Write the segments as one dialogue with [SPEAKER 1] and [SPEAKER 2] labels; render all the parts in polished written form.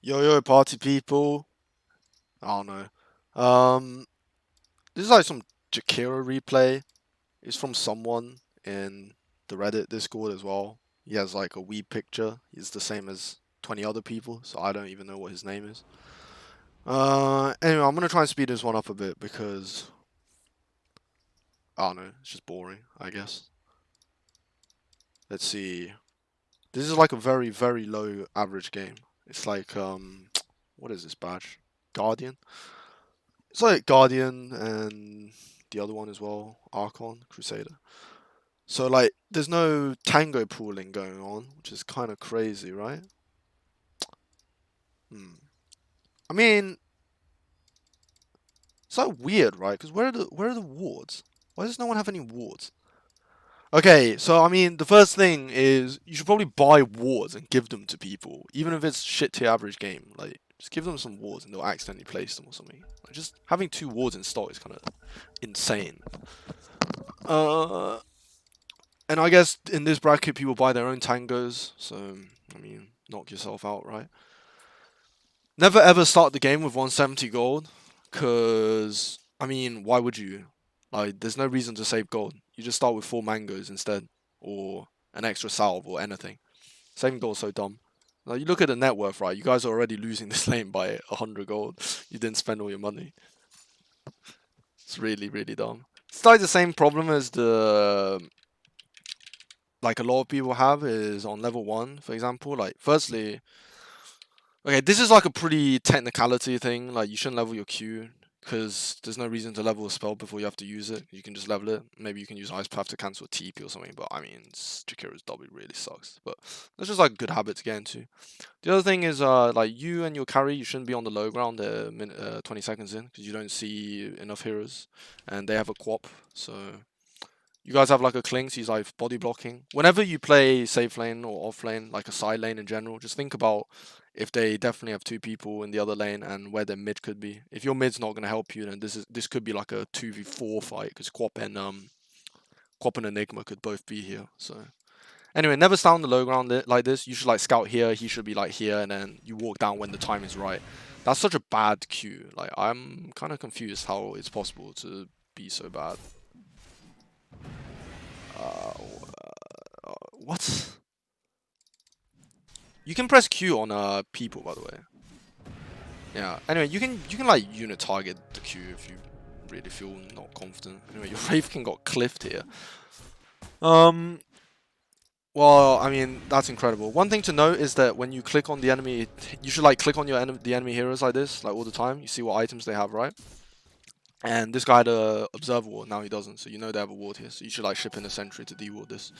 [SPEAKER 1] Yo yo party people. I don't know. This is like some Jakiro replay. It's from someone in the Reddit Discord as well. He has like a weed picture. He's the same as 20 other people, so I don't even know what his name is. Anyway, I'm gonna try and speed this one up a bit because I don't know, it's just boring, I guess. Let's see. This is like a very, very low average game. It's like what is this badge? Guardian? It's like Guardian and the other one as well, Archon, Crusader. So like, there's no tango pooling going on, which is kind of crazy, right? Hmm. I mean, it's so weird, right? Because where are the wards? Why does no one have any wards? Okay, so I mean, the first thing is you should probably buy wards and give them to people, even if it's shit to your average game. Like, just give them some wards and they'll accidentally place them or something. Like, just having two wards in stock is kind of insane. Uh, And I guess in this bracket, people buy their own tangos. So, I mean, knock yourself out, right? Never ever start the game with 170 gold. Because, I mean, why would you? Like, there's no reason to save gold. You just start with 4 mangoes instead. Or an extra salve or anything. Saving gold's so dumb. Like, you look at the net worth, right? You guys are already losing this lane by 100 gold. You didn't spend all your money. It's really, really dumb. It's like the same problem as the like a lot of people have is on level 1, for example. Like, firstly, okay, this is like a pretty technicality thing. Like, you shouldn't level your Q because there's no reason to level a spell before you have to use it. You can just level it. Maybe you can use Ice Path to cancel a TP or something, but I mean, Jakiro's W really sucks. But that's just like a good habit to get into. The other thing is, like, you and your carry, you shouldn't be on the low ground 20 seconds in because you don't see enough heroes, and they have a quap, so you guys have like a cling, so he's like body blocking. Whenever you play safe lane or off lane, like a side lane in general, just think about if they definitely have two people in the other lane and where their mid could be. If your mid's not gonna help you, then this could be like a 2v4 fight because Quap and Enigma could both be here. So anyway, never stand on the low ground like this. You should like scout here. He should be like here, and then you walk down when the time is right. That's such a bad queue. Like, I'm kind of confused how it's possible to be so bad. Uh, what? You can press Q on people, by the way. Yeah. Anyway, you can like unit target the Q if you really feel not confident. Anyway, your Wraithkin got cliffed here. Um. Well, I mean, that's incredible. One thing to note is that when you click on the enemy, you should like click on the enemy heroes like this, like all the time. You see what items they have, right? And this guy had a observer ward, now he doesn't, so you know they have a ward here. So you should like ship in a sentry to deward this.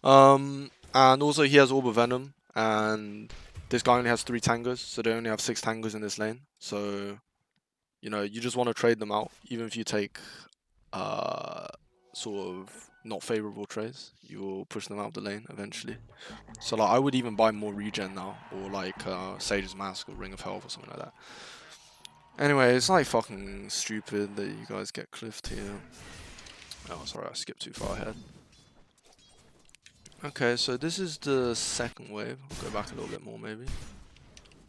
[SPEAKER 1] And also he has Orb of Venom, and this guy only has 3 tangos, so they only have 6 tangos in this lane. So, you know, you just want to trade them out, even if you take uh, sort of not favorable trades, you will push them out of the lane eventually. So like, I would even buy more regen now, or like Sage's Mask or Ring of Health or something like that. Anyway, it's like fucking stupid that you guys get cliffed here. Oh, sorry, I skipped too far ahead. Okay, so this is the second wave. I'll go back a little bit more, maybe.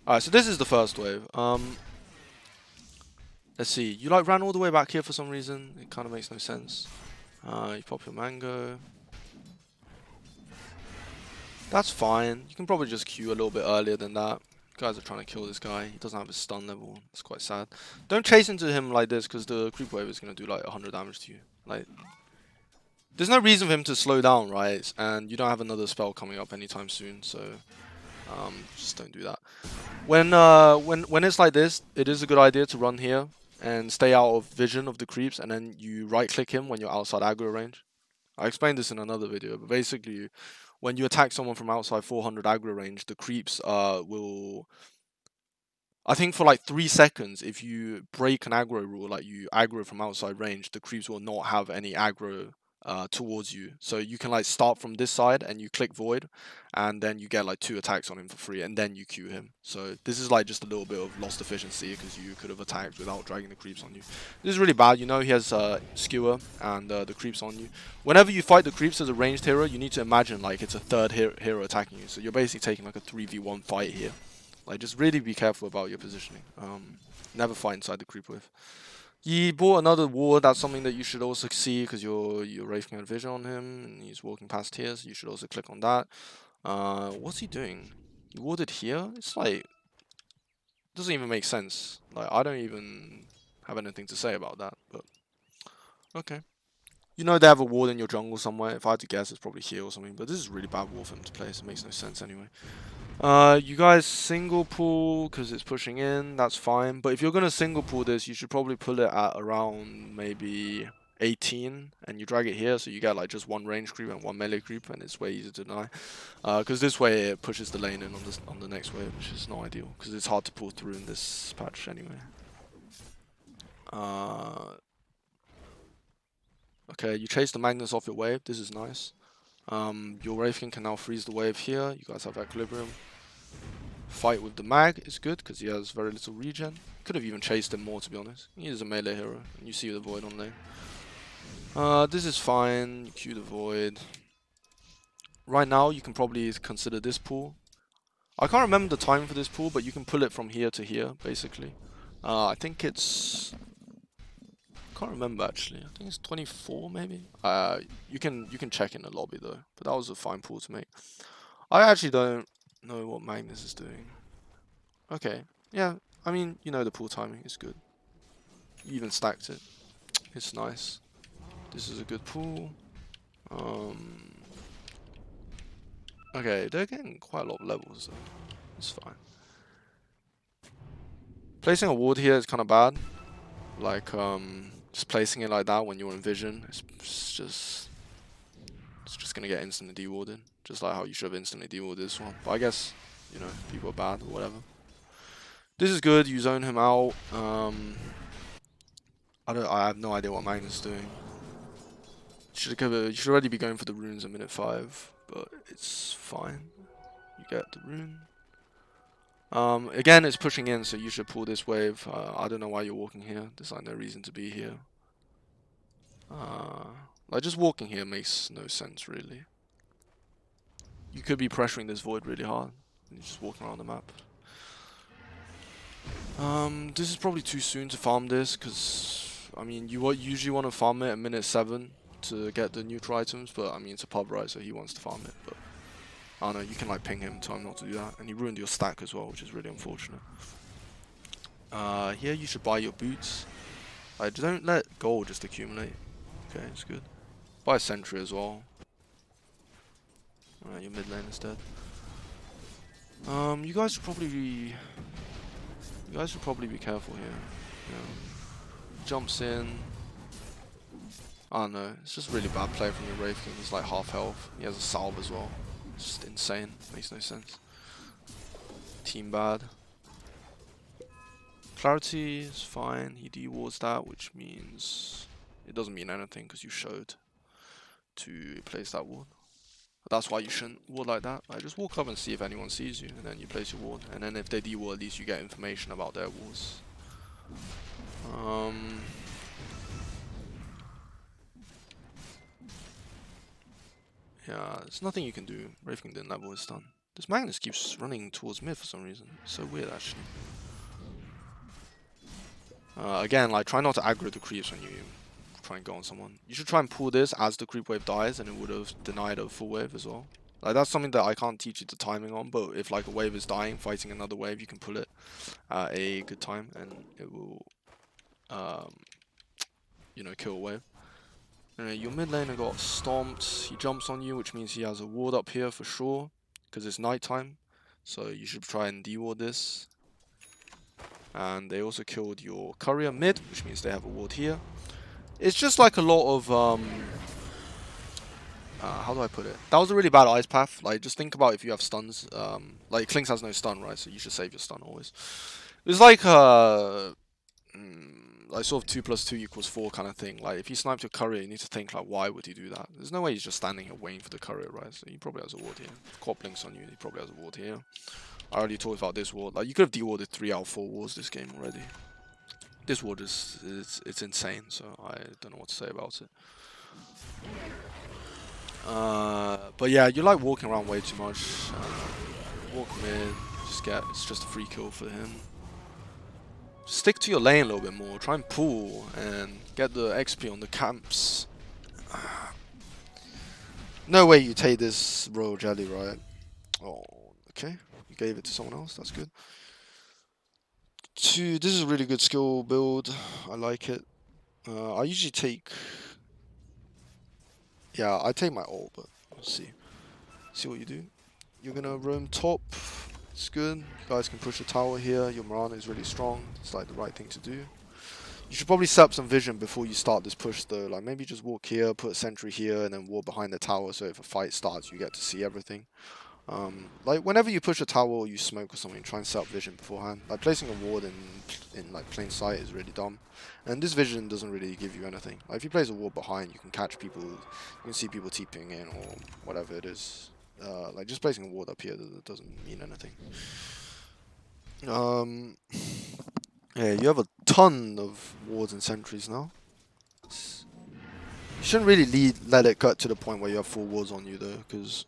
[SPEAKER 1] Alright, so this is the first wave. Let's see. You like ran all the way back here for some reason. It kind of makes no sense. You pop your mango. That's fine. You can probably just queue a little bit earlier than that. You guys are trying to kill this guy. He doesn't have his stun level. It's quite sad. Don't chase into him like this because the creep wave is going to do like 100 damage to you. Like, there's no reason for him to slow down, right? And you don't have another spell coming up anytime soon, so just don't do that. When it's like this, it is a good idea to run here and stay out of vision of the creeps, and then you right click him when you're outside aggro range. I explained this in another video, but basically, when you attack someone from outside 400 aggro range, the creeps will, I think for like 3 seconds, if you break an aggro rule, like you aggro from outside range, the creeps will not have any aggro towards you. So you can like start from this side and you click void, and then you get like 2 attacks on him for free, and then you queue him. So this is like just a little bit of lost efficiency because you could have attacked without dragging the creeps on you. This is really bad. You know he has skewer and the creeps on you. Whenever you fight the creeps as a ranged hero, you need to imagine like it's a third hero attacking you. So you're basically taking like a 3v1 fight here. Like, just really be careful about your positioning. Never fight inside the creep wave. He bought another ward. That's something that you should also see because your Wraith can have vision on him, and he's walking past here. So you should also click on that. What's he doing? He warded here. It's like doesn't even make sense. Like I don't even have anything to say about that. But okay. You know they have a ward in your jungle somewhere. If I had to guess, it's probably here or something. But this is really bad ward for him to play, so it makes no sense anyway. You guys single pull because it's pushing in. That's fine. But if you're gonna single pull this, you should probably pull it at around maybe 18, and you drag it here, so you get like just one range creep and one melee creep, and it's way easier to deny. Because this way it pushes the lane in on the next wave, which is not ideal because it's hard to pull through in this patch anyway. Okay, you chase the Magnus off your wave. This is nice. Your Wraith King can now freeze the wave here. You guys have equilibrium. Fight with the mag is good because he has very little regen. Could have even chased him more, to be honest. He is a melee hero, and you see the void on lane. This is fine. You Q the void. Right now, you can probably consider this pool. I can't remember the time for this pool, but you can pull it from here to here, basically. I think it's... Can't remember actually. I think it's 24 maybe. You can check in the lobby though. But that was a fine pool to make. I actually don't know what Magnus is doing. Okay, yeah. I mean, you know the pool timing is good. You even stacked it. It's nice. This is a good pool. Okay, they're getting quite a lot of levels though. It's fine. Placing a ward here is kind of bad. Like just placing it like that when you're in vision, it's just gonna get instantly dewarded, just like how you should have instantly dewarded this one. But I guess, you know, people are bad or whatever. This is good. You zone him out. I have no idea what Magnus is doing. You should already be going for the runes at minute 5, but it's fine. You get the rune. Again, it's pushing in, so you should pull this wave. I don't know why you're walking here. There's like no reason to be here. Like just walking here makes no sense really. You could be pressuring this void really hard. And you're just walking around the map. This is probably too soon to farm this, because I mean you usually want to farm it at minute 7 to get the neutral items, but I mean it's a pub, right? So he wants to farm it, but I don't know, you can like ping him, tell him not to do that, and he ruined your stack as well, which is really unfortunate. Here you should buy your boots. Like, don't let gold just accumulate. Okay, it's good. Buy a sentry as well. Alright, your mid lane is dead. You guys should probably be careful here. Yeah. Jumps in. I don't know, it's just really bad play from your Wraith King. He's like half health. He has a salve as well. It's just insane. Makes no sense. Team bad. Clarity is fine. He dewards that, which means it doesn't mean anything because you showed to place that ward. But that's why you shouldn't ward like that. Like, just walk up and see if anyone sees you, and then you place your ward. And then if they deward, at least you get information about their wards. Yeah, there's nothing you can do. Wraith King didn't level his stun. This Magnus keeps running towards mid for some reason. It's so weird, actually. Again, like, try not to aggro the creeps when you try and go on someone. You should try and pull this as the creep wave dies, and it would have denied a full wave as well. Like, that's something that I can't teach you the timing on, but if like a wave is dying, fighting another wave, you can pull it at a good time, and it will, you know, kill a wave. Your mid laner got stomped. He jumps on you, which means he has a ward up here for sure, because it's nighttime. So you should try and deward this. And they also killed your courier mid, which means they have a ward here. It's just like a lot of how do I put it? That was a really bad ice path. Like, just think about if you have stuns. Like Klinks has no stun, right? So you should save your stun always. It was like like sort of 2 + 2 = 4 kind of thing. Like, if you sniped your courier, you need to think like, why would he do that? There's no way he's just standing here waiting for the courier, right? So he probably has a ward here. Quad blinks on you, he probably has a ward here. I already talked about this ward. Like, you could have dewarded 3 out of 4 wards this game already. This ward it's insane, so I don't know what to say about it. But yeah, you're like walking around way too much. Walk mid. It's just a free kill for him. Stick to your lane a little bit more. Try and pull and get the XP on the camps. No way you take this royal jelly, right? Oh, okay. You gave it to someone else. That's good. This is a really good skill build. I like it. I usually take... Yeah, I take my ult, but let's see. See what you do. You're gonna roam top. It's good. You guys can push the tower here. Your Mirana is really strong. It's like the right thing to do. You should probably set up some vision before you start this push though. Like maybe just walk here, put a sentry here, and then walk behind the tower so if a fight starts you get to see everything. Like whenever you push a tower or you smoke or something, try and set up vision beforehand. Like placing a ward in like plain sight is really dumb. And this vision doesn't really give you anything. Like if you place a ward behind, you can catch people, you can see people TPing in or whatever it is. Like just placing a ward up here doesn't mean anything. Yeah, you have a ton of wards and sentries now. You shouldn't really let it cut to the point where you have 4 wards on you though, because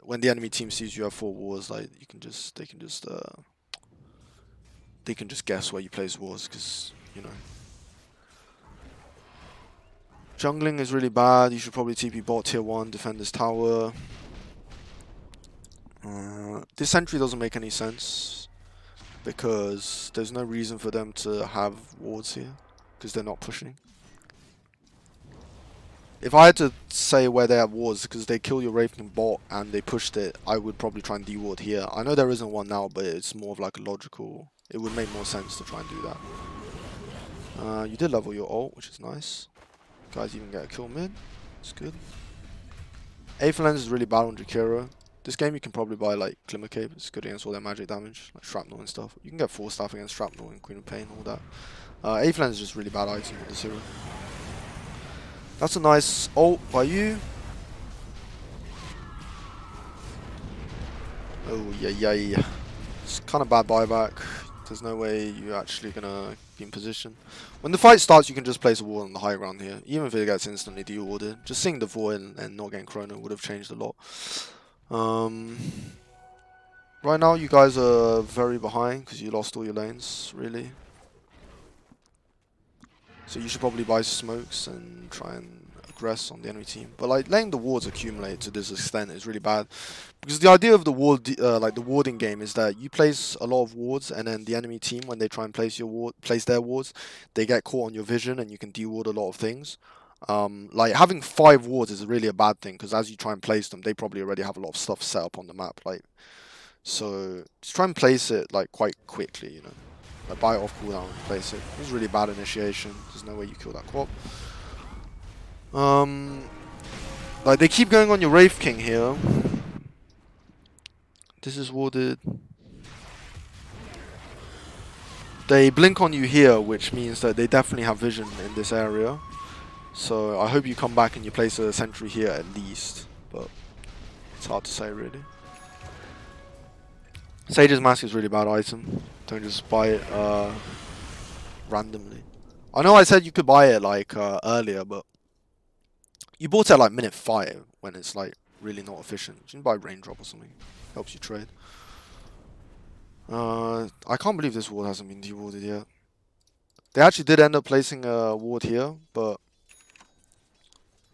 [SPEAKER 1] when the enemy team sees you have 4 wards, like they can just guess where you place wards, because you know. Jungling is really bad. You should probably TP bot tier 1, defend this tower. This sentry doesn't make any sense because there's no reason for them to have wards here because they're not pushing. If I had to say where they have wards, because they kill your Raven bot and they pushed it, I would probably try and de-ward here. I know there isn't one now, but it's more of like a logical... It would make more sense to try and do that. You did level your ult, which is nice. Guys even get a kill mid. It's good. Aether Lens is really bad on Jakiro. This game you can probably buy like Glimmer Cape. It's good against all their magic damage, like Shrapnel and stuff. You can get 4 staff against Shrapnel and Queen of Pain, all that. Aether Lens is just really bad item with this hero. That's a nice ult by you. Oh, yeah. It's kind of bad buyback. There's no way you're actually going to be in position. When the fight starts, you can just place a wall on the high ground here. Even if it gets instantly de-warded. Just seeing the void and not getting chrono would have changed a lot. Right now, you guys are very behind because you lost all your lanes, really. So you should probably buy smokes and try and aggress on the enemy team. But like letting the wards accumulate to this extent is really bad, because the idea of the ward, like the warding game, is that you place a lot of wards, and then the enemy team, when they try and place their wards, they get caught on your vision, and you can de-ward a lot of things. Like having 5 wards is really a bad thing, because as you try and place them, they probably already have a lot of stuff set up on the map. Like, so just try and place it like quite quickly, you know. Like buy it off cooldown and place it. It was really bad initiation. There's no way you kill that quap. Like they keep going on your Wraith King here. This is warded. They blink on you here, which means that they definitely have vision in this area. So I hope you come back and you place a sentry here at least. But it's hard to say really. Sage's Mask is really bad item. Don't just buy it randomly. I know I said you could buy it like earlier, but you bought it at like minute 5 when it's like really not efficient. You can buy Raindrop or something. Helps you trade. I can't believe this ward hasn't been de-warded yet. They actually did end up placing a ward here, but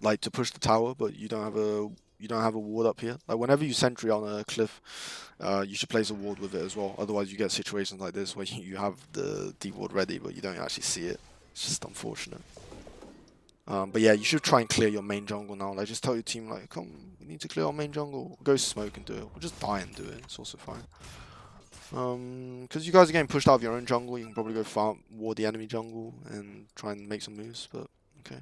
[SPEAKER 1] like to push the tower, but you don't have a ward up here. Like whenever you sentry on a cliff, you should place a ward with it as well. Otherwise you get situations like this where you have the de-ward ready, but you don't actually see it. It's just unfortunate. But yeah, you should try and clear your main jungle now. Like just tell your team like, come, we need to clear our main jungle. Go smoke and do it. Or just die and do it. It's also fine. Because you guys are getting pushed out of your own jungle, you can probably go farm, ward the enemy jungle and try and make some moves. But okay,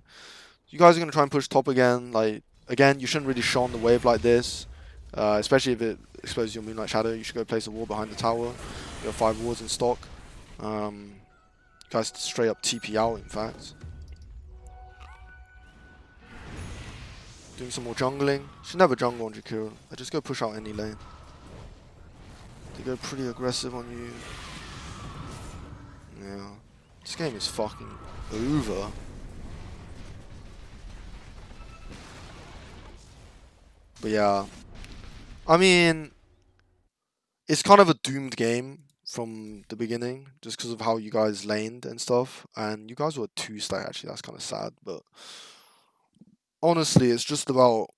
[SPEAKER 1] you guys are gonna try and push top again. Like again, you shouldn't really shun the wave like this, especially if it exposes your Moonlight Shadow. You should go place a wall behind the tower. You have 5 wards in stock. Guys straight up TP out, in fact. Doing some more jungling. Should never jungle on Jakiro. I just go push out any lane. They go pretty aggressive on you. Yeah. This game is fucking over. But yeah. I mean, it's kind of a doomed game from the beginning, just because of how you guys laned and stuff. And you guys were two stack actually. That's kind of sad, but honestly, it's just about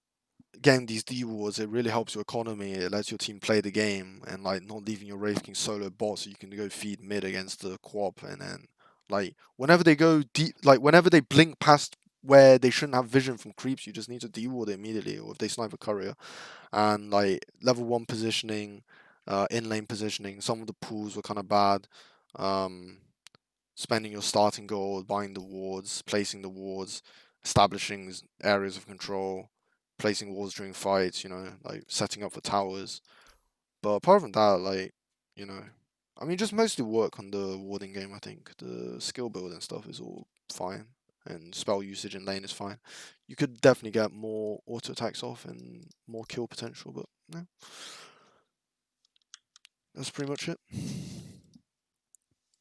[SPEAKER 1] getting these D wards. It really helps your economy. It lets your team play the game and like not leaving your Wraith King solo bot, so you can go feed mid against the co-op. And then like whenever they go deep, like whenever they blink past where they shouldn't have vision from creeps, you just need to D-ward it immediately, or if they snipe a courier. And like level 1 positioning, in lane positioning, some of the pools were kind of bad. Um, Spending your starting gold, buying the wards, placing the wards, establishing areas of control, placing wards during fights, like setting up for towers. But apart from that, like, you know, I mean, just mostly work on the warding game, I think. The skill build and stuff is all fine, and spell usage in lane is fine. You could definitely get more auto attacks off and more kill potential, but yeah, that's pretty much it.